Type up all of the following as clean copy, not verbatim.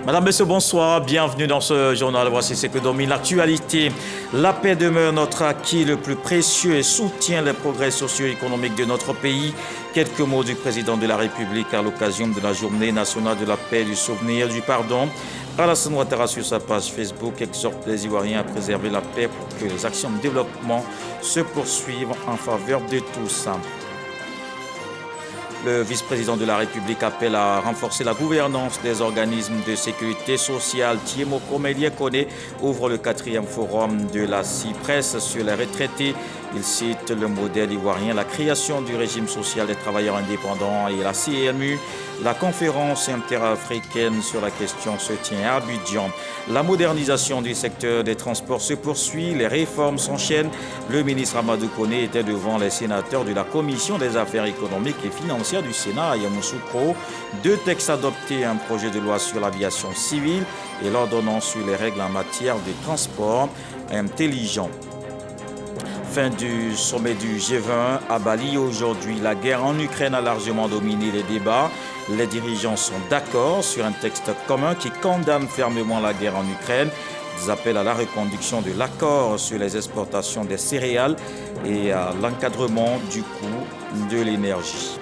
Madame, Monsieur, bonsoir. Bienvenue dans ce journal. Voici ce que domine l'actualité. La paix demeure notre acquis le plus précieux et soutient les progrès socio-économiques de notre pays. Quelques mots du président de la République à l'occasion de la journée nationale de la paix, du souvenir, du pardon. Alassane Ouattara, sur sa page Facebook, exhorte les Ivoiriens à préserver la paix pour que les actions de développement se poursuivent en faveur de tous. Le vice-président de la République appelle à renforcer la gouvernance des organismes de sécurité sociale. Thiemo Komélié-Koné ouvre le 4e forum de la CIPRES sur les retraités. Il cite le modèle ivoirien, la création du régime social des travailleurs indépendants et la CNU. La conférence interafricaine sur la question se tient à Abidjan. La modernisation du secteur des transports se poursuit, les réformes s'enchaînent. Le ministre Amadou Koné était devant les sénateurs de la Commission des affaires économiques et financières du Sénat à Yamoussoukro. 2 textes adoptés, un projet de loi sur l'aviation civile et l'ordonnance sur les règles en matière de transport intelligent. Fin du sommet du G20 à Bali aujourd'hui. La guerre en Ukraine a largement dominé les débats. Les dirigeants sont d'accord sur un texte commun qui condamne fermement la guerre en Ukraine. Ils appellent à la reconduction de l'accord sur les exportations des céréales et à l'encadrement du coût de l'énergie.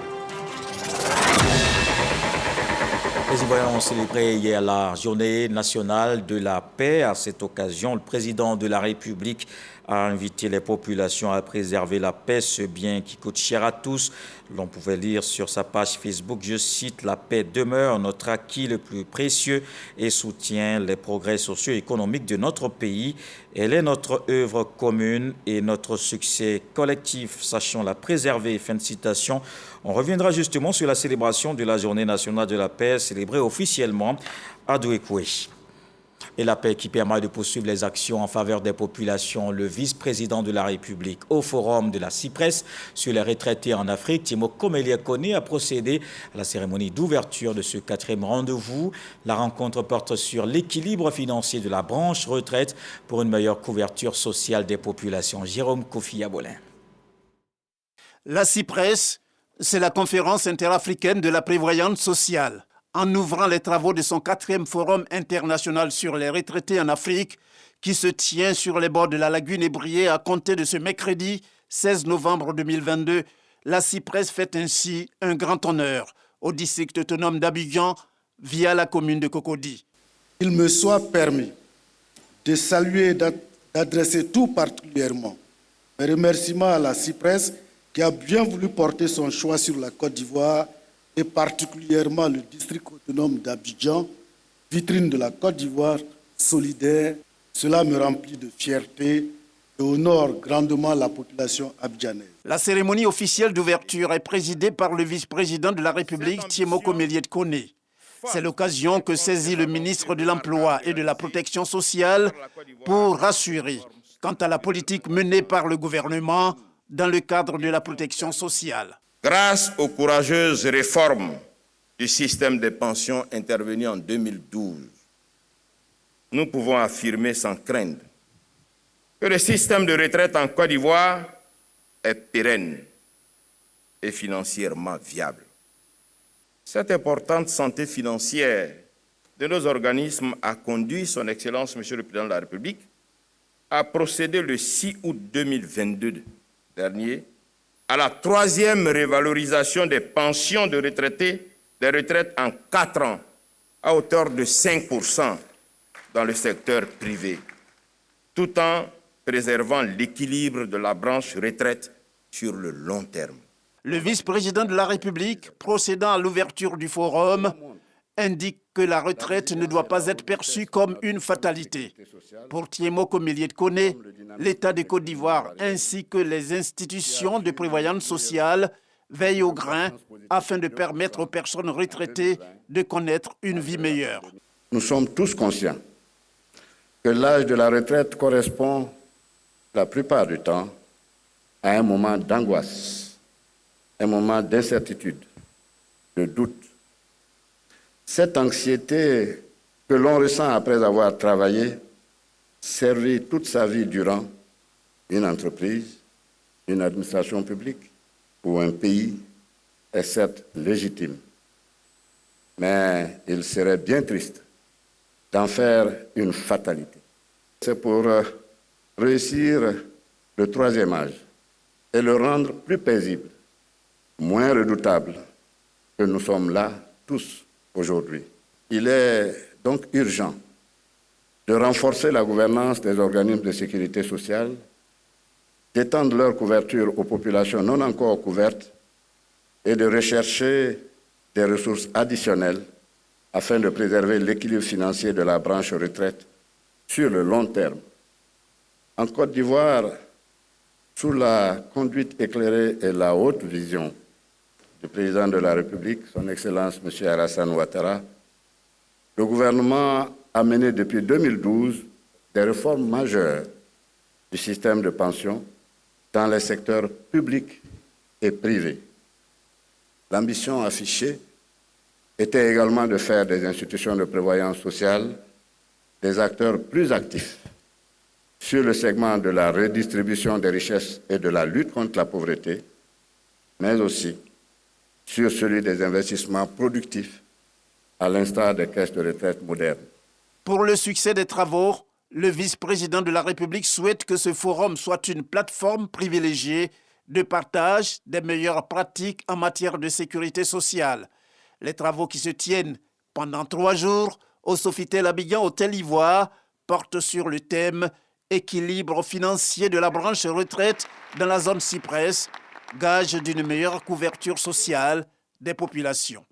Les Ivoiriens ont célébré hier la journée nationale de la paix. À cette occasion, le président de la République a invité les populations à préserver la paix, ce bien qui coûte cher à tous. L'on pouvait lire sur sa page Facebook, je cite, « La paix demeure notre acquis le plus précieux et soutient les progrès socio-économiques de notre pays. Elle est notre œuvre commune et notre succès collectif. Sachons la préserver. » Fin de citation. On reviendra justement sur la célébration de la Journée nationale de la paix, célébrée officiellement à Douékoué. Et la paix qui permet de poursuivre les actions en faveur des populations. Le vice-président de la République au forum de la CIPRES sur les retraités en Afrique, Thiemo Komélié-Koné, a procédé à la cérémonie d'ouverture de ce 4e rendez-vous. La rencontre porte sur l'équilibre financier de la branche retraite pour une meilleure couverture sociale des populations. Jérôme Kofi Abolin. La CIPRES, c'est la conférence interafricaine de la prévoyance sociale. En ouvrant les travaux de son 4e forum international sur les retraités en Afrique, qui se tient sur les bords de la lagune Ébrié à compter de ce mercredi 16 novembre 2022, la CIPRES fait ainsi un grand honneur au district autonome d'Abidjan via la commune de Cocody. Il me soit permis de saluer et d'adresser tout particulièrement mes remerciements à la CIPRES qui a bien voulu porter son choix sur la Côte d'Ivoire et particulièrement le district autonome d'Abidjan, vitrine de la Côte d'Ivoire, solidaire. Cela me remplit de fierté et honore grandement la population abidjanaise. La cérémonie officielle d'ouverture est présidée par le vice-président de la République, Thiemo Komélié-Koné. C'est l'occasion que saisit le ministre de l'Emploi et de la Protection sociale pour rassurer quant à la politique menée par le gouvernement dans le cadre de la protection sociale. Grâce aux courageuses réformes du système des pensions intervenues en 2012, nous pouvons affirmer sans crainte que le système de retraite en Côte d'Ivoire est pérenne et financièrement viable. Cette importante santé financière de nos organismes a conduit son Excellence, Monsieur le Président de la République, à procéder le 6 août 2022 dernier à la 3e révalorisation des pensions de retraités, des retraites en 4 ans, à hauteur de 5% dans le secteur privé, tout en préservant l'équilibre de la branche retraite sur le long terme. Le vice-président de la République, procédant à l'ouverture du forum, indique que la retraite ne doit pas être perçue comme une fatalité. Pour Thiemo Komélié-Koné, l'État de Côte d'Ivoire ainsi que les institutions de prévoyance sociale veillent au grain afin de permettre aux personnes retraitées de connaître une vie meilleure. Nous sommes tous conscients que l'âge de la retraite correspond la plupart du temps à un moment d'angoisse, un moment d'incertitude, de doute. Cette anxiété que l'on ressent après avoir travaillé, servi toute sa vie durant une entreprise, une administration publique ou un pays, est certes légitime. Mais il serait bien triste d'en faire une fatalité. C'est pour réussir le troisième âge et le rendre plus paisible, moins redoutable, que nous sommes là tous aujourd'hui. Il est donc urgent de renforcer la gouvernance des organismes de sécurité sociale, d'étendre leur couverture aux populations non encore couvertes et de rechercher des ressources additionnelles afin de préserver l'équilibre financier de la branche retraite sur le long terme. En Côte d'Ivoire, sous la conduite éclairée et la haute vision du président de la République, son Excellence M. Alassane Ouattara, le gouvernement a mené depuis 2012 des réformes majeures du système de pension dans les secteurs publics et privés. L'ambition affichée était également de faire des institutions de prévoyance sociale des acteurs plus actifs sur le segment de la redistribution des richesses et de la lutte contre la pauvreté, mais aussi sur celui des investissements productifs, à l'instar des caisses de retraite modernes. Pour le succès des travaux, le vice-président de la République souhaite que ce forum soit une plateforme privilégiée de partage des meilleures pratiques en matière de sécurité sociale. Les travaux qui se tiennent pendant 3 jours au Sofitel Abidjan Hôtel Ivoire portent sur le thème « Équilibre financier de la branche retraite dans la zone Cyprès », gage d'une meilleure couverture sociale des populations.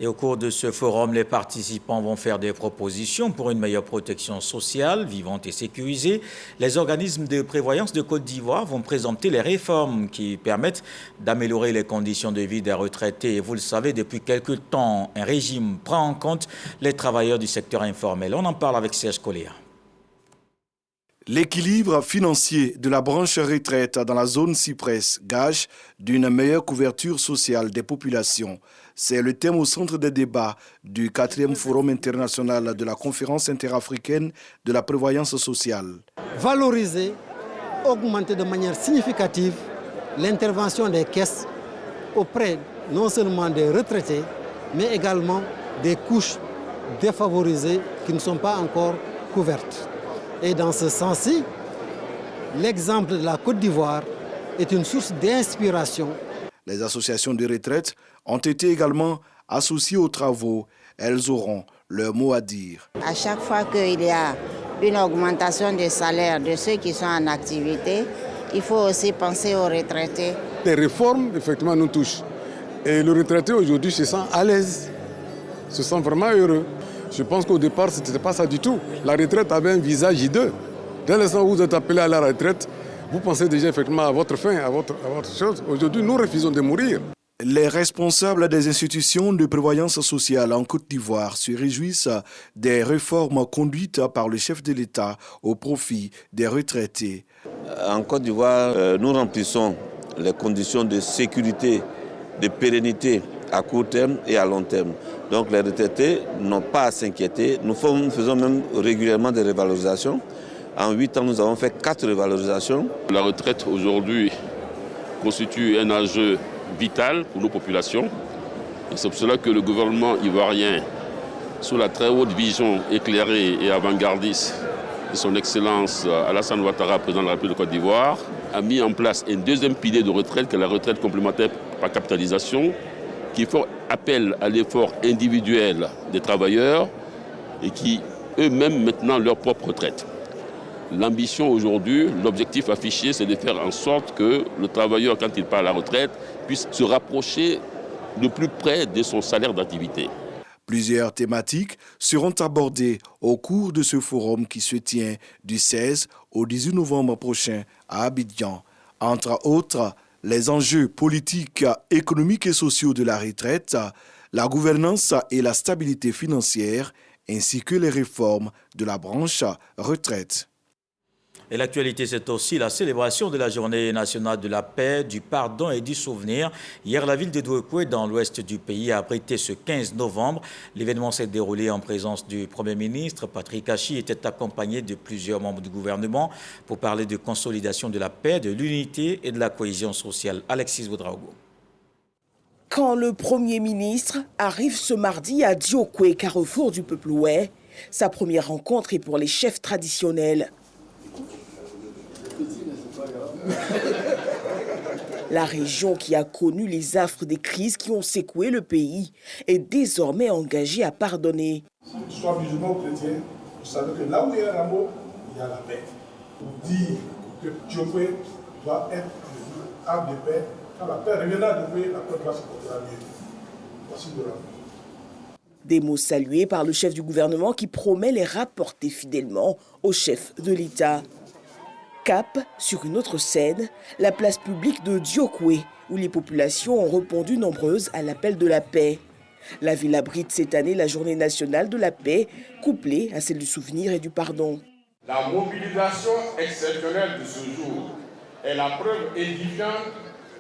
Et au cours de ce forum, les participants vont faire des propositions pour une meilleure protection sociale, vivante et sécurisée. Les organismes de prévoyance de Côte d'Ivoire vont présenter les réformes qui permettent d'améliorer les conditions de vie des retraités. Et vous le savez, depuis quelque temps, un régime prend en compte les travailleurs du secteur informel. On en parle avec Serge Coléa. L'équilibre financier de la branche retraite dans la zone Cyprès, gage d'une meilleure couverture sociale des populations. C'est le thème au centre des débats du 4e Forum international de la Conférence interafricaine de la prévoyance sociale. Valoriser, augmenter de manière significative l'intervention des caisses auprès non seulement des retraités, mais également des couches défavorisées qui ne sont pas encore couvertes. Et dans ce sens-ci, l'exemple de la Côte d'Ivoire est une source d'inspiration. Les associations de retraite ont été également associées aux travaux. Elles auront leur mot à dire. À chaque fois qu'il y a une augmentation des salaires de ceux qui sont en activité, il faut aussi penser aux retraités. Les réformes, effectivement, nous touchent. Et le retraité aujourd'hui se sent à l'aise, se sent vraiment heureux. Je pense qu'au départ, ce n'était pas ça du tout. La retraite avait un visage hideux. Dès l'instant où vous êtes appelé à la retraite, vous pensez déjà effectivement à votre fin, à votre chose. Aujourd'hui, nous refusons de mourir. Les responsables des institutions de prévoyance sociale en Côte d'Ivoire se réjouissent des réformes conduites par le chef de l'État au profit des retraités. En Côte d'Ivoire, nous remplissons les conditions de sécurité, de pérennité à court terme et à long terme. Donc les retraités n'ont pas à s'inquiéter. Nous faisons même régulièrement des revalorisations. En 8 ans, nous avons fait 4 revalorisations. La retraite aujourd'hui constitue un enjeu vital pour nos populations. C'est pour cela que le gouvernement ivoirien, sous la très haute vision éclairée et avant-gardiste de son Excellence Alassane Ouattara, président de la République de Côte d'Ivoire, a mis en place un deuxième pilier de retraite, qui est la retraite complémentaire par capitalisation, qui fait appel à l'effort individuel des travailleurs et qui eux-mêmes maintenant leur propre retraite. L'ambition aujourd'hui, l'objectif affiché, c'est de faire en sorte que le travailleur, quand il part à la retraite, puisse se rapprocher de plus près de son salaire d'activité. Plusieurs thématiques seront abordées au cours de ce forum qui se tient du 16 au 18 novembre prochain à Abidjan. Entre autres, les enjeux politiques, économiques et sociaux de la retraite, la gouvernance et la stabilité financière, ainsi que les réformes de la branche retraite. Et l'actualité, c'est aussi la célébration de la Journée nationale de la paix, du pardon et du souvenir. Hier, la ville de Douekoué, dans l'ouest du pays, a abrité ce 15 novembre. L'événement s'est déroulé en présence du Premier ministre. Patrick Hachi était accompagné de plusieurs membres du gouvernement pour parler de consolidation de la paix, de l'unité et de la cohésion sociale. Alexis Ouedraogo. Quand le Premier ministre arrive ce mardi à Douekoué, carrefour du peuple ouai, Sa première rencontre est pour les chefs traditionnels. La région qui a connu les affres des crises qui ont secoué le pays est désormais engagée à pardonner. Si tu sois musulman ou chrétien, vous savez que là où il y a l'amour, il y a la paix. Pour dire que Diokwé doit être le havre de paix, quand la paix reviendra à Diokwé, la paix va se portera mieux. Voici de l'amour. Des mots salués par le chef du gouvernement qui promet les rapporter fidèlement au chef de l'État. Cap sur une autre scène, la place publique de Diokwé, où les populations ont répondu nombreuses à l'appel de la paix. La ville abrite cette année la journée nationale de la paix, couplée à celle du souvenir et du pardon. La mobilisation exceptionnelle de ce jour est la preuve édifiante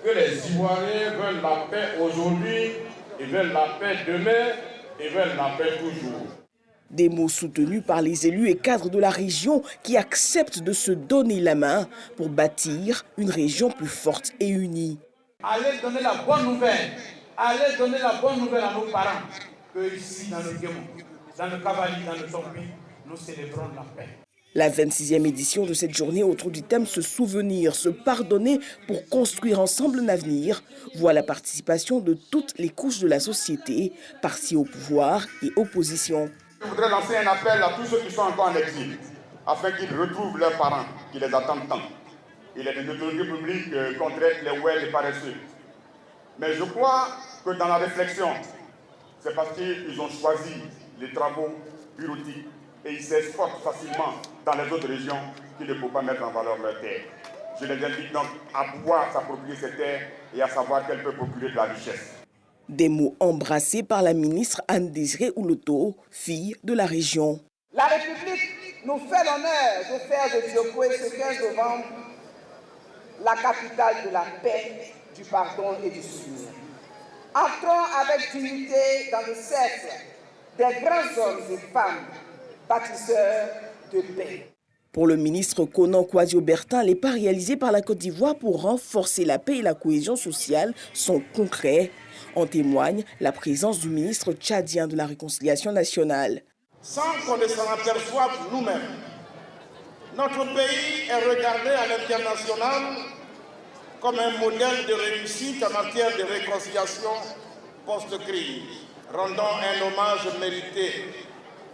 que les Ivoiriens veulent la paix aujourd'hui, ils veulent la paix demain, ils veulent la paix toujours. Des mots soutenus par les élus et cadres de la région qui acceptent de se donner la main pour bâtir une région plus forte et unie. Allez donner la bonne nouvelle, allez donner la bonne nouvelle à nos parents, que ici dans le Guémon, dans le Cavalier, dans le Tombi, nous célébrons la paix. La 26e édition de cette journée autour du thème « Se souvenir, se pardonner pour construire ensemble un avenir » voit la participation de toutes les couches de la société, partis au pouvoir et opposition. Je voudrais lancer un appel à tous ceux qui sont encore en exil, afin qu'ils retrouvent leurs parents qui les attendent tant. Il est des autorités publiques contre les ouels et paresseux. Mais je crois que dans la réflexion, c'est parce qu'ils ont choisi les travaux bureautiques et ils s'exportent facilement dans les autres régions qu'ils ne peuvent pas mettre en valeur leur terre. Je les invite donc à pouvoir s'approprier ces terres et à savoir qu'elles peuvent procurer de la richesse. Des mots embrassés par la ministre Anne-Désirée Ouloto, fille de la région. La République nous fait l'honneur de faire de Diokwé ce 15 novembre la capitale de la paix, du pardon et du souvenir. Entrons avec dignité dans le cercle des grands hommes et femmes bâtisseurs de paix. Pour le ministre Konan Kwasi-Obertin, les pas réalisés par la Côte d'Ivoire pour renforcer la paix et la cohésion sociale sont concrets. En témoigne la présence du ministre tchadien de la Réconciliation nationale. Sans qu'on ne s'en aperçoive nous-mêmes, notre pays est regardé à l'international comme un modèle de réussite en matière de réconciliation post-crise. Rendons un hommage mérité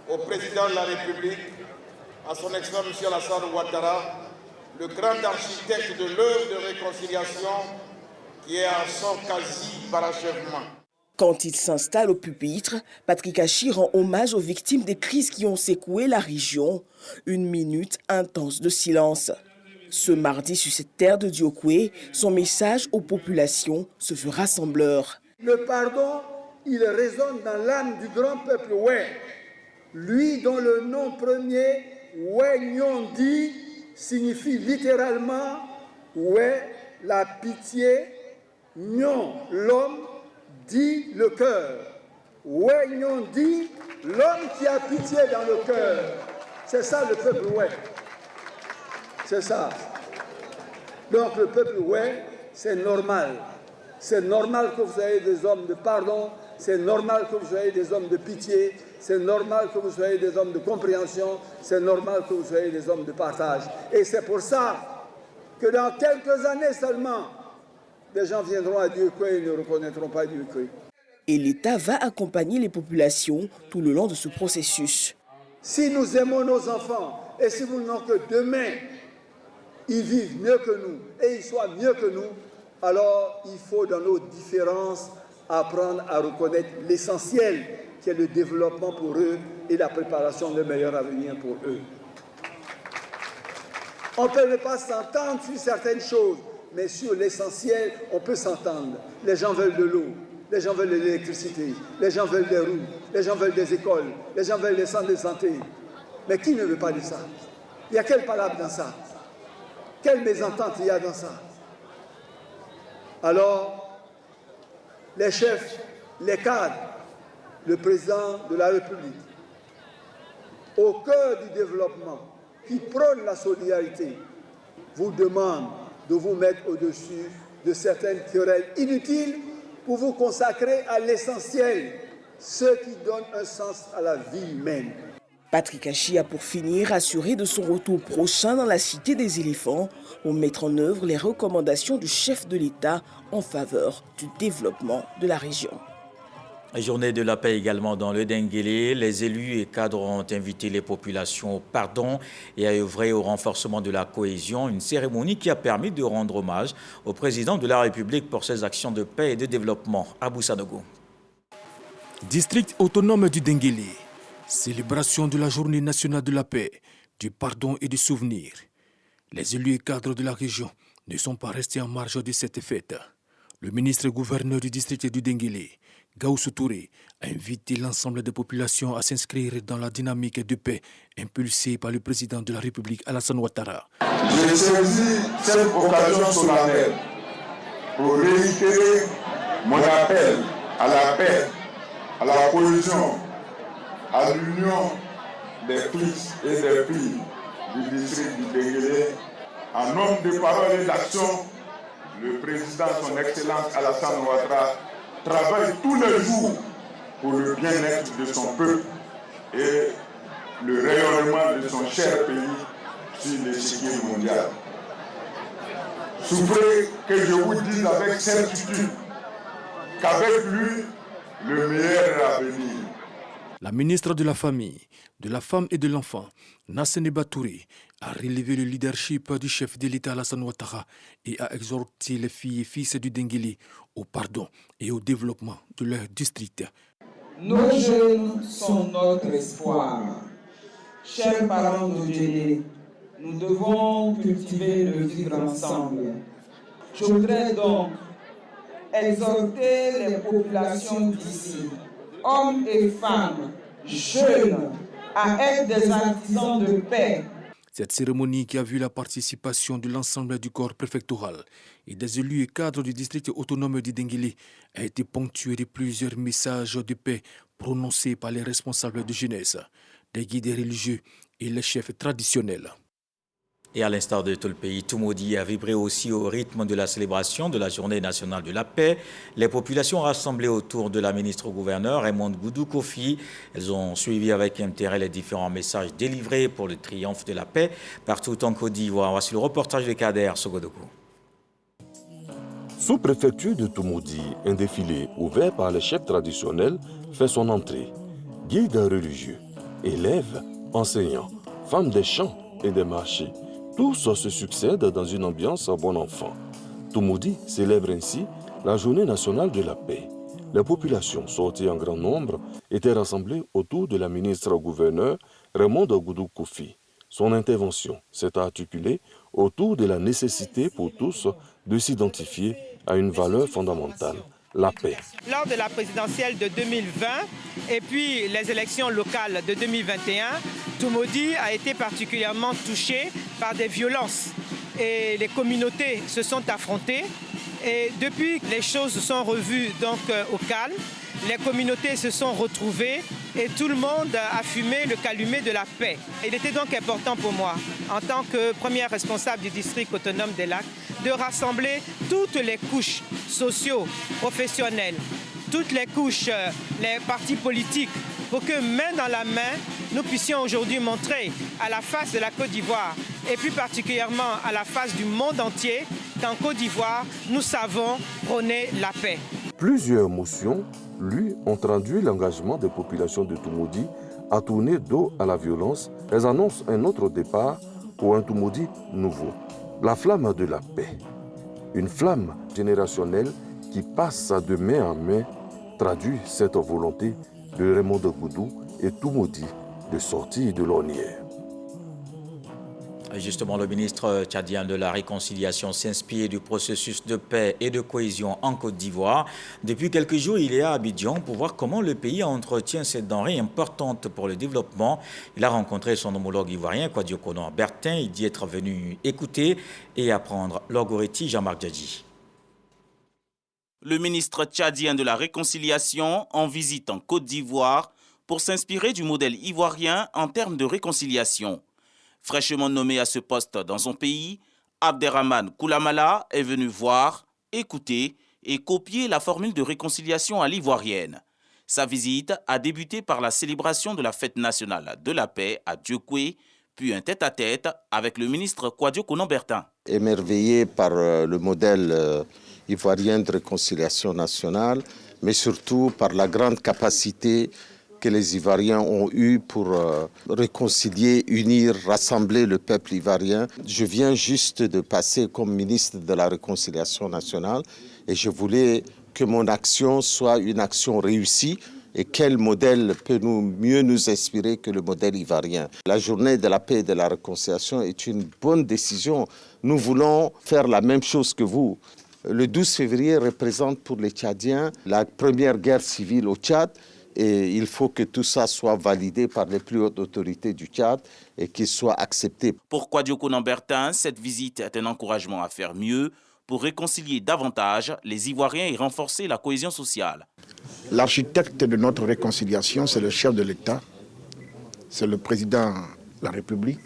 au président de la République, à son excellence M. Alassane Ouattara, le grand architecte de l'œuvre de réconciliation qui est à son quasi-parachèvement. Quand il s'installe au pupitre, Patrick Hachi rend hommage aux victimes des crises qui ont secoué la région. Une minute intense de silence. Ce mardi, sur cette terre de Diokwé, son message aux populations se veut rassembleur. Le pardon, il résonne dans l'âme du grand peuple Oué. Lui dont le nom premier, Oué Nyondi, signifie littéralement Oué, la pitié, Nyon, l'homme, dit le cœur. Oué Nyondi, l'homme qui a pitié dans le cœur. C'est ça le peuple Oué. C'est ça. Donc le peuple Oué, c'est normal. C'est normal que vous ayez des hommes de pardon, c'est normal que vous ayez des hommes de pitié, c'est normal que vous soyez des hommes de compréhension, c'est normal que vous soyez des hommes de partage. Et c'est pour ça que dans quelques années seulement, les gens viendront à Diokwé et ne reconnaîtront pas Diokwé. Et l'État va accompagner les populations tout le long de ce processus. Si nous aimons nos enfants et si nous voulons que demain, ils vivent mieux que nous et ils soient mieux que nous, alors il faut dans nos différences apprendre à reconnaître l'essentiel qui est le développement pour eux et la préparation de meilleur avenir pour eux. On ne peut pas s'entendre sur certaines choses, mais sur l'essentiel, on peut s'entendre. Les gens veulent de l'eau, les gens veulent de l'électricité, les gens veulent des rues, les gens veulent des écoles, les gens veulent des centres de santé. Mais qui ne veut pas de ça? Il y a quelle palabre dans ça? Quelle mésentente il y a dans ça? Alors, les chefs, les cadres, le président de la République, au cœur du développement, qui prône la solidarité, vous demande de vous mettre au-dessus de certaines querelles inutiles pour vous consacrer à l'essentiel, ce qui donne un sens à la vie humaine. Patrick Achi a pour finir assuré de son retour prochain dans la cité des éléphants pour mettre en œuvre les recommandations du chef de l'État en faveur du développement de la région. Journée de la paix également dans le Denguélé. Les élus et cadres ont invité les populations au pardon et à œuvrer au renforcement de la cohésion. Une cérémonie qui a permis de rendre hommage au président de la République pour ses actions de paix et de développement. Abou Sanogo. District autonome du Denguélé. Célébration de la journée nationale de la paix, du pardon et du souvenir. Les élus et cadres de la région ne sont pas restés en marge de cette fête. Le ministre et gouverneur du district du Denguélé, Gaoussou Touré, a invité l'ensemble des populations à s'inscrire dans la dynamique de paix impulsée par le président de la République, Alassane Ouattara. J'ai saisi cette occasion solennelle pour réitérer mon appel à la paix, à la cohésion, à l'union des fils et des filles du district du Denguélé. En homme de parole et d'action, le président, son Excellence Alassane Ouattara, travaille tous les jours pour le bien-être de son peuple et le rayonnement de son cher pays sur l'échiquier mondial. Souffrez que je vous dise avec certitude qu'avec lui, le meilleur est à venir. La ministre de la Famille, de la Femme et de l'Enfant, Nassene Batouré, a relevé le leadership du chef de l'État Alassane Ouattara et a exhorté les filles et fils du Denguélé au pardon et au développement de leur district. Nos jeunes sont notre espoir. Chers parents de Djélé, nous devons cultiver le vivre ensemble. Je voudrais donc exhorter les populations d'ici, hommes et femmes, jeunes, à être des artisans de paix. Cette cérémonie qui a vu la participation de l'ensemble du corps préfectoral et des élus et cadres du district autonome du Denguélé a été ponctuée de plusieurs messages de paix prononcés par les responsables de jeunesse, des guides religieux et les chefs traditionnels. Et à l'instar de tout le pays, Toumoudi a vibré aussi au rythme de la célébration de la Journée nationale de la paix. Les populations rassemblées autour de la ministre-gouverneur Raymond Goudou Kofi, elles ont suivi avec intérêt les différents messages délivrés pour le triomphe de la paix partout en Côte d'Ivoire. Voici le reportage de Kader Sogodoko. Sous-préfecture de Toumoudi, un défilé ouvert par les chefs traditionnels fait son entrée. Guides religieux, élèves, enseignants, femmes des champs et des marchés, tous se succèdent dans une ambiance à bon enfant. Toumoudi célèbre ainsi la Journée nationale de la paix. Les populations sorties en grand nombre étaient rassemblées autour de la ministre-gouverneur Raymond Goudou Kofi. Son intervention s'est articulée autour de la nécessité pour tous de s'identifier à une valeur fondamentale, la paix. Lors de la présidentielle de 2020 et puis les élections locales de 2021, Toumoudi a été particulièrement touché par des violences et les communautés se sont affrontées. Et depuis, les choses se sont revues donc au calme. Les communautés se sont retrouvées et tout le monde a fumé le calumet de la paix. Il était donc important pour moi, en tant que premier responsable du district autonome des Lacs, de rassembler toutes les couches socio-professionnelles, toutes les couches, les partis politiques, pour que main dans la main, nous puissions aujourd'hui montrer à la face de la Côte d'Ivoire et plus particulièrement à la face du monde entier qu'en Côte d'Ivoire, nous savons prôner la paix. Plusieurs motions, lui, ont traduit l'engagement des populations de Toumoudi à tourner dos à la violence. Elles annoncent un autre départ pour un Toumoudi nouveau. La flamme de la paix. Une flamme générationnelle qui passe de main en main traduit cette volonté de Raymond Goudou et Toumoudi de sortir de l'ornière. Justement, le ministre tchadien de la Réconciliation s'inspire du processus de paix et de cohésion en Côte d'Ivoire. Depuis quelques jours, il est à Abidjan pour voir comment le pays entretient cette denrée importante pour le développement. Il a rencontré son homologue ivoirien, Kwadio Kono Bertin. Il dit être venu écouter et apprendre. Lorgoretti, Jean-Marc Djadji. Le ministre tchadien de la Réconciliation en visite en Côte d'Ivoire pour s'inspirer du modèle ivoirien en termes de réconciliation. Fraîchement nommé à ce poste dans son pays, Abderrahmane Koulamala est venu voir, écouter et copier la formule de réconciliation à l'ivoirienne. Sa visite a débuté par la célébration de la fête nationale de la paix à Diokwe, puis un tête-à-tête avec le ministre Kwadwo Konan-Bertin. Émerveillé par le modèle ivoirien de réconciliation nationale, mais surtout par la grande capacité que les Ivoiriens ont eue pour réconcilier, unir, rassembler le peuple ivoirien. Je viens juste de passer comme ministre de la réconciliation nationale et je voulais que mon action soit une action réussie. Et quel modèle peut mieux nous inspirer que le modèle ivoirien? La journée de la paix et de la réconciliation est une bonne décision. Nous voulons faire la même chose que vous. Le 12 février représente pour les Tchadiens la première guerre civile au Tchad. Et il faut que tout ça soit validé par les plus hautes autorités du Tchad et qu'il soit accepté. Pour Kwadwo Konan-Bertin, cette visite est un encouragement à faire mieux pour réconcilier davantage les Ivoiriens et renforcer la cohésion sociale. L'architecte de notre réconciliation, c'est le chef de l'État, c'est le président de la République,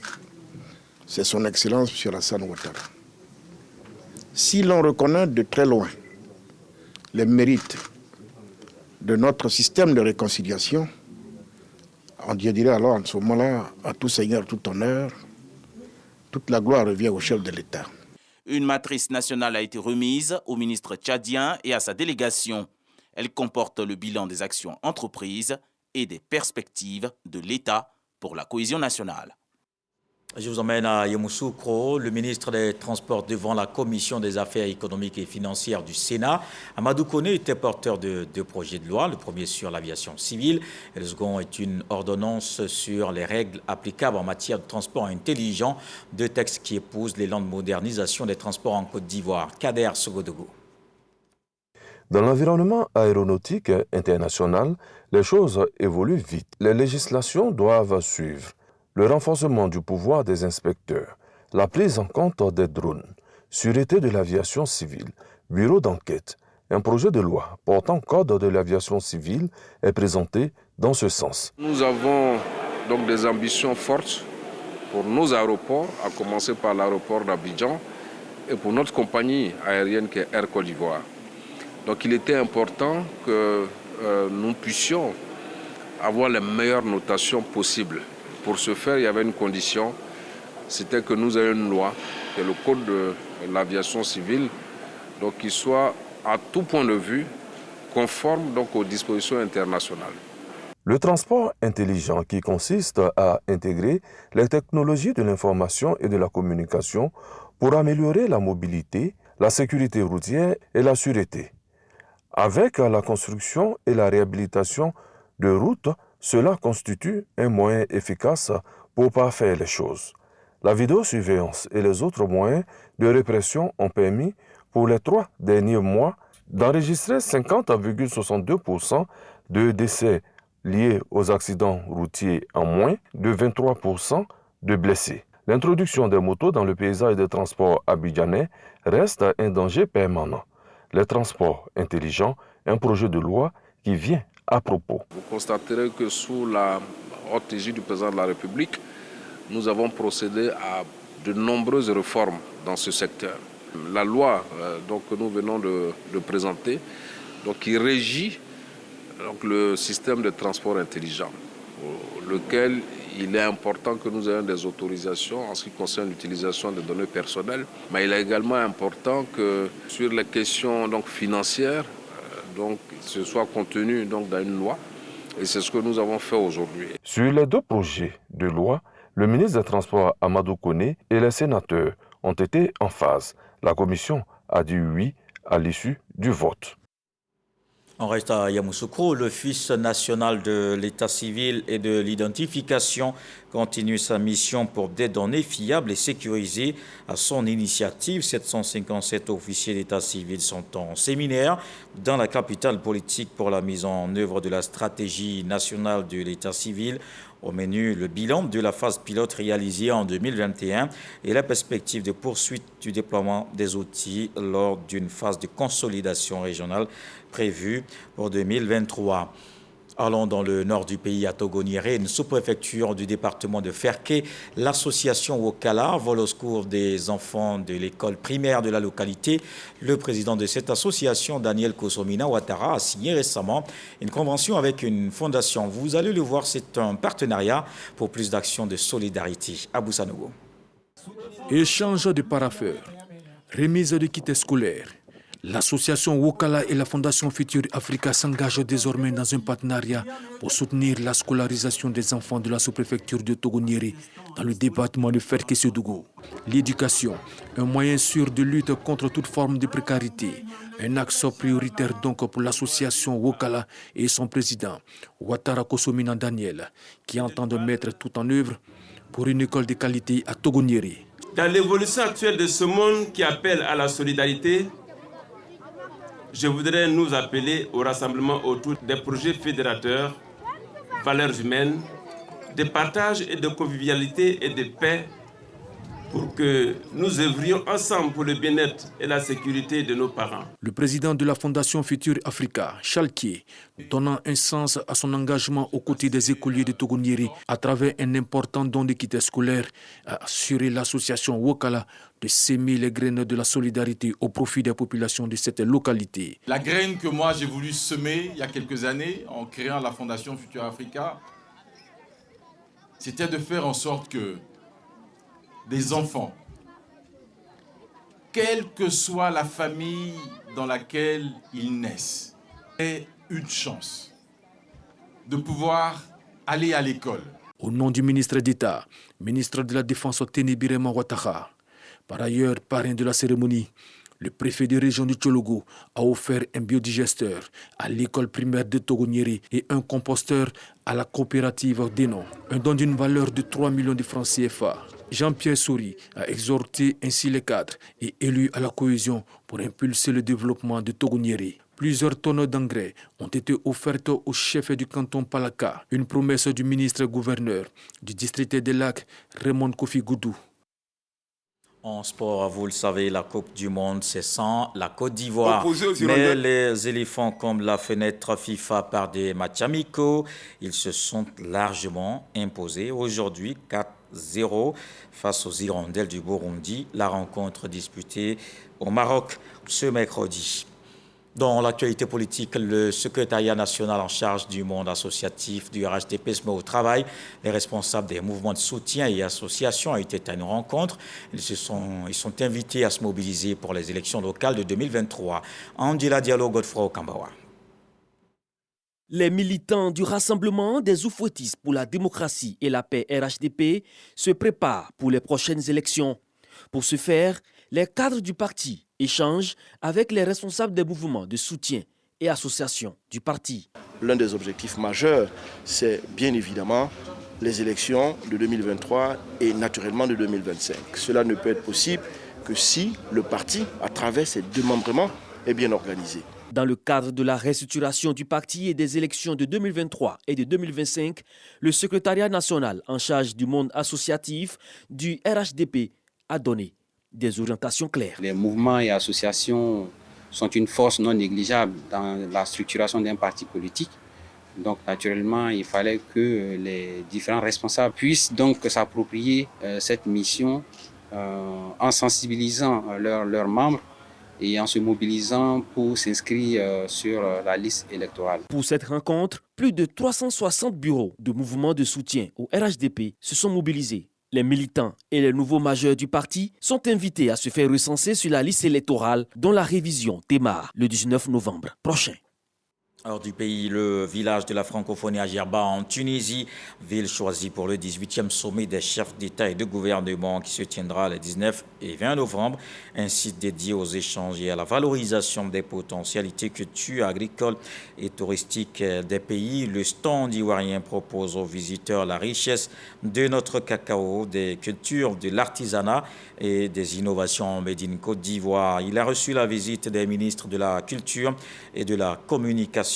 c'est son Excellence M. Alassane Ouattara. Si l'on reconnaît de très loin les mérites de notre système de réconciliation, on dirait alors en ce moment-là, à tout seigneur, tout honneur, toute la gloire revient au chef de l'État. Une matrice nationale a été remise au ministre tchadien et à sa délégation. Elle comporte le bilan des actions entreprises et des perspectives de l'État pour la cohésion nationale. Je vous emmène à Yamoussoukro, le ministre des Transports devant la Commission des Affaires économiques et financières du Sénat. Amadou Koné était porteur de deux projets de loi, le premier sur l'aviation civile et le second est une ordonnance sur les règles applicables en matière de transport intelligent, deux textes qui épousent l'élan de modernisation des transports en Côte d'Ivoire. Kader Sogodogo. Dans l'environnement aéronautique international, les choses évoluent vite. Les législations doivent suivre. Le renforcement du pouvoir des inspecteurs, la prise en compte des drones, sûreté de l'aviation civile, bureau d'enquête. Un projet de loi portant code de l'aviation civile est présenté dans ce sens. Nous avons donc des ambitions fortes pour nos aéroports, à commencer par l'aéroport d'Abidjan et pour notre compagnie aérienne qui est Air Côte d'Ivoire. Donc il était important que nous puissions avoir les meilleures notations possibles. Pour ce faire, il y avait une condition, c'était que nous ayons une loi, qui est le code de l'aviation civile, donc qui soit à tout point de vue conforme donc aux dispositions internationales. Le transport intelligent qui consiste à intégrer les technologies de l'information et de la communication pour améliorer la mobilité, la sécurité routière et la sûreté. Avec la construction et la réhabilitation de routes, cela constitue un moyen efficace pour parfaire les choses. La vidéosurveillance et les autres moyens de répression ont permis, pour les 3 derniers mois, d'enregistrer 50,62% de décès liés aux accidents routiers en moins de 23% de blessés. L'introduction des motos dans le paysage des transports abidjanais reste un danger permanent. Les transports intelligents, un projet de loi qui vient à propos. Vous constaterez que sous la haute égide du président de la République, nous avons procédé à de nombreuses réformes dans ce secteur. La loi que nous venons de présenter, qui régit le système de transport intelligent, lequel il est important que nous ayons des autorisations en ce qui concerne l'utilisation des données personnelles, mais il est également important que sur les questions financières, ce soit contenu dans une loi, et c'est ce que nous avons fait aujourd'hui. Sur les deux projets de loi, le ministre des Transports Amadou Koné et les sénateurs ont été en phase. La commission a dit oui à l'issue du vote. On reste à Yamoussoukro. L'Office national de l'état civil et de l'identification continue sa mission pour des données fiables et sécurisées. À son initiative, 757 officiers d'état civil sont en séminaire dans la capitale politique pour la mise en œuvre de la stratégie nationale de l'état civil. Au menu, le bilan de la phase pilote réalisée en 2021 et la perspective de poursuite du déploiement des outils lors d'une phase de consolidation régionale prévue pour 2023. Allons dans le nord du pays, à Togoniéré, une sous-préfecture du département de Ferké. L'association Wokala vole au secours des enfants de l'école primaire de la localité. Le président de cette association, Daniel Kosomina Ouattara, a signé récemment une convention avec une fondation. Vous allez le voir, c'est un partenariat pour plus d'actions de solidarité. Abou Sanogo. Échange de parapheurs, remise de kits scolaires. L'association Wokala et la Fondation Future Africa s'engagent désormais dans un partenariat pour soutenir la scolarisation des enfants de la sous-préfecture de Togoniéré dans le département de Ferké-Sédougou. L'éducation, un moyen sûr de lutte contre toute forme de précarité, un axe prioritaire donc pour l'association Wokala et son président, Ouattara Kosomina Daniel, qui entendent mettre tout en œuvre pour une école de qualité à Togoniéré. Dans l'évolution actuelle de ce monde qui appelle à la solidarité, je voudrais nous appeler au rassemblement autour des projets fédérateurs, valeurs humaines, de partage et de convivialité et de paix pour que nous œuvrions ensemble pour le bien-être et la sécurité de nos parents. Le président de la Fondation Future Africa, Chaltier, donnant un sens à son engagement aux côtés des écoliers de Togoniéré à travers un important don de kits scolaires, a assuré l'association Wokala de s'aimer les graines de la solidarité au profit des populations de cette localité. La graine que moi j'ai voulu semer il y a quelques années en créant la Fondation Future Africa, c'était de faire en sorte que des enfants, quelle que soit la famille dans laquelle ils naissent, aient une chance de pouvoir aller à l'école. Au nom du ministre d'État, ministre de la Défense Téné Birema Ouattara, par ailleurs parrain de la cérémonie, le préfet de région du Tchologo a offert un biodigesteur à l'école primaire de Togoniéré et un composteur à la coopérative Dénon. Un don d'une valeur de 3 millions de francs CFA. Jean-Pierre Souris a exhorté ainsi les cadres et élus à la cohésion pour impulser le développement de Togoniéré. Plusieurs tonnes d'engrais ont été offertes au chef du canton Palaka, une promesse du ministre-gouverneur du district des Lacs, Raymond Kofi Goudou. En sport, vous le savez, la Coupe du Monde, c'est sans la Côte d'Ivoire. Mais les éléphants comme la fenêtre FIFA par des matchs amicaux, ils se sont largement imposés. Aujourd'hui, 4-0 face aux Hirondelles du Burundi. La rencontre disputée au Maroc ce mercredi. Dans l'actualité politique, le secrétariat national en charge du monde associatif du RHDP se met au travail. Les responsables des mouvements de soutien et associations ont été à une rencontre. Ils sont invités à se mobiliser pour les élections locales de 2023. Angela Diallo, Godefroy Okambawa. Les militants du Rassemblement des Oufouettistes pour la démocratie et la paix RHDP se préparent pour les prochaines élections. Pour ce faire, les cadres du parti échangent avec les responsables des mouvements de soutien et associations du parti. L'un des objectifs majeurs, c'est bien évidemment les élections de 2023 et naturellement de 2025. Cela ne peut être possible que si le parti, à travers ses démembrements, est bien organisé. Dans le cadre de la restructuration du parti et des élections de 2023 et de 2025, le secrétariat national en charge du monde associatif du RHDP a donné des orientations claires. Les mouvements et associations sont une force non négligeable dans la structuration d'un parti politique. Donc naturellement, il fallait que les différents responsables puissent donc s'approprier cette mission en sensibilisant leurs membres et en se mobilisant pour s'inscrire sur la liste électorale. Pour cette rencontre, plus de 360 bureaux de mouvements de soutien au RHDP se sont mobilisés. Les militants et les nouveaux majeurs du parti sont invités à se faire recenser sur la liste électorale dont la révision démarre le 19 novembre prochain. Hors du pays, le village de la francophonie à Djerba en Tunisie, ville choisie pour le 18e sommet des chefs d'État et de gouvernement qui se tiendra les 19 et 20 novembre. Un site dédié aux échanges et à la valorisation des potentialités culturelles, agricoles et touristiques des pays. Le stand ivoirien propose aux visiteurs la richesse de notre cacao, des cultures, de l'artisanat et des innovations made in Côte d'Ivoire. Il a reçu la visite des ministres de la Culture et de la Communication.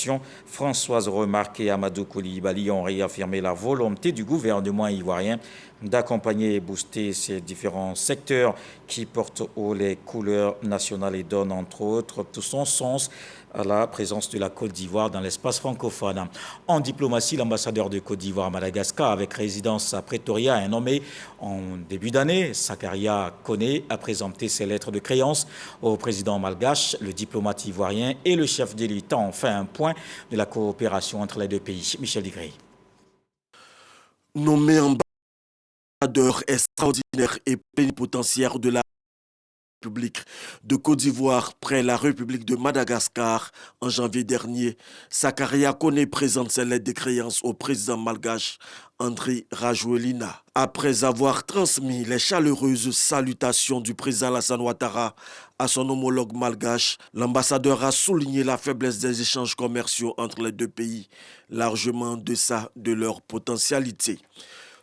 Françoise Remarque et Amadou Koulibaly ont réaffirmé la volonté du gouvernement ivoirien d'accompagner et booster ces différents secteurs qui portent haut les couleurs nationales et donnent entre autres tout son sens à la présence de la Côte d'Ivoire dans l'espace francophone. En diplomatie, l'ambassadeur de Côte d'Ivoire à Madagascar, avec résidence à Pretoria, est nommé en début d'année. Sakaria Koné a présenté ses lettres de créance au président malgache, le diplomate ivoirien et le chef de l'État ont fait un point de la coopération entre les deux pays. Michel Digré. Nommé ambassadeur extraordinaire et plénipotentiaire de la République de Côte d'Ivoire près la République de Madagascar en janvier dernier, Sakaria Koné présente ses lettres de créance au président malgache Andry Rajoelina. Après avoir transmis les chaleureuses salutations du président Alassane Ouattara à son homologue malgache, l'ambassadeur a souligné la faiblesse des échanges commerciaux entre les deux pays, largement en deçà de leur potentialité.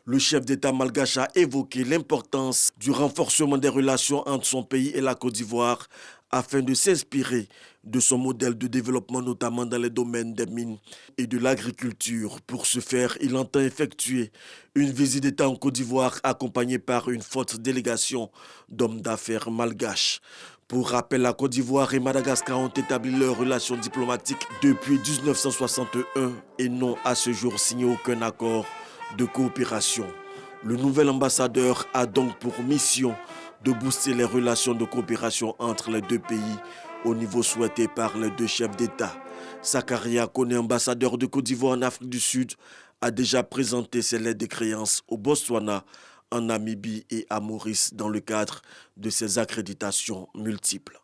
Le chef d'État malgache a évoqué l'importance du renforcement des relations entre son pays et la Côte d'Ivoire afin de s'inspirer de son modèle de développement, notamment dans les domaines des mines et de l'agriculture. Pour ce faire, il entend effectuer une visite d'État en Côte d'Ivoire accompagnée par une forte délégation d'hommes d'affaires malgaches. Pour rappel, la Côte d'Ivoire et Madagascar ont établi leurs relations diplomatiques depuis 1961 et n'ont à ce jour signé aucun accord de coopération. Le nouvel ambassadeur a donc pour mission de booster les relations de coopération entre les deux pays au niveau souhaité par les deux chefs d'État. Sakaria Koné, ambassadeur de Côte d'Ivoire en Afrique du Sud, a déjà présenté ses lettres de créance au Botswana, en Namibie et à Maurice dans le cadre de ses accréditations multiples.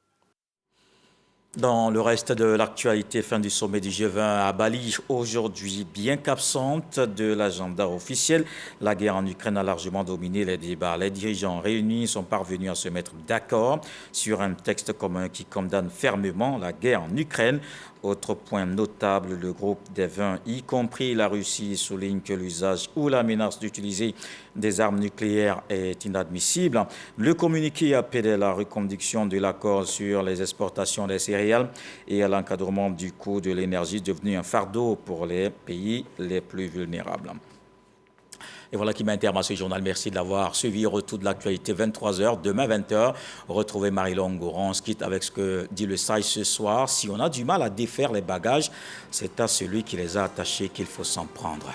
Dans le reste de l'actualité, fin du sommet du G20 à Bali, aujourd'hui bien qu'absente de l'agenda officiel, la guerre en Ukraine a largement dominé les débats. Les dirigeants réunis sont parvenus à se mettre d'accord sur un texte commun qui condamne fermement la guerre en Ukraine. Autre point notable, le groupe des 20, y compris la Russie, souligne que l'usage ou la menace d'utiliser des armes nucléaires est inadmissible. Le communiqué appelle à la reconduction de l'accord sur les exportations des céréales et à l'encadrement du coût de l'énergie devenu un fardeau pour les pays les plus vulnérables. Et voilà qui met un terme à ce journal. Merci de l'avoir suivi. Retour de l'actualité 23h. Demain 20h, retrouvez Marie-Laure Ngouron. On se quitte avec ce que dit le sage ce soir. Si on a du mal à défaire les bagages, c'est à celui qui les a attachés qu'il faut s'en prendre.